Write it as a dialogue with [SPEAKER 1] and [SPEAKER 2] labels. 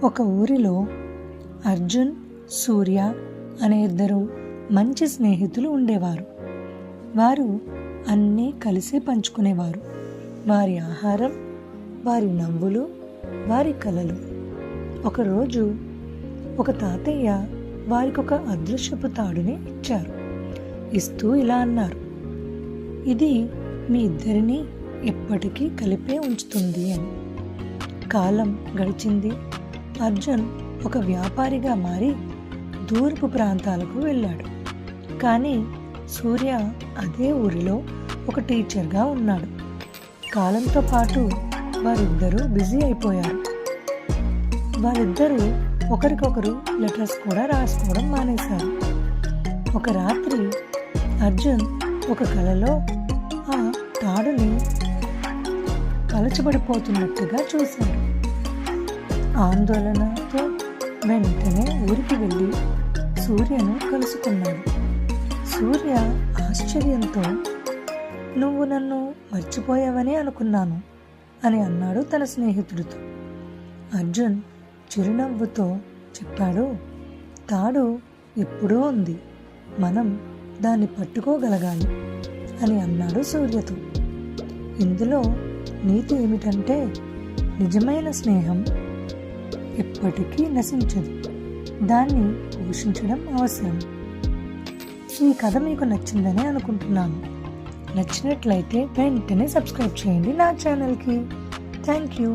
[SPEAKER 1] ఒక ఊరిలో అర్జున్, సూర్య అనే ఇద్దరు మంచి స్నేహితులు ఉండేవారు. వారు అన్నీ కలిసి పంచుకునేవారు. వారి ఆహారం, వారి నవ్వులు, వారి కలలు. ఒకరోజు ఒక తాతయ్య వారికొక అదృశ్యపు తాడుని ఇచ్చారు. ఇస్తూ ఇలా అన్నారు, ఇది మీ ఇద్దరిని ఎప్పటికీ కలిపే ఉంచుతుంది అని. కాలం గడిచింది. అర్జున్ ఒక వ్యాపారిగా మారి దూరపు ప్రాంతాలకు వెళ్ళాడు. కానీ సూర్య అదే ఊరిలో ఒక టీచర్గా ఉన్నాడు. కాలంతో పాటు వారిద్దరూ బిజీ అయిపోయారు. వారిద్దరూ ఒకరికొకరు లెటర్స్ కూడా రాసుకోవడం మానేశారు. ఒక రాత్రి అర్జున్ ఒక కలలో ఆ తాడుని పలచబడిపోతున్నట్టుగా చూశాడు. ఆందోళనతో వెంటనే ఊరికి వెళ్ళి సూర్యను కలుసుకున్నాడు. సూర్య ఆశ్చర్యంతో, నువ్వు నన్ను మర్చిపోయావని అనుకున్నాను అని అన్నాడు తన స్నేహితుడితో. అర్జున్ చిరునవ్వుతో చెప్పాడు, తాడు ఎప్పుడూ ఉంది, మనం దాన్ని పట్టుకోగలగాలి అని అన్నాడు సూర్యతో. ఇందులో నీతి ఏమిటంటే, నిజమైన స్నేహం ఎప్పటికీ నశించదు, దాన్ని పోషించడం అవసరం. ఈ కథ మీకు నచ్చిందని అనుకుంటున్నాను. నచ్చినట్లయితే వెంటనే సబ్స్క్రైబ్ చేయండి నా ఛానల్కి. Thank you.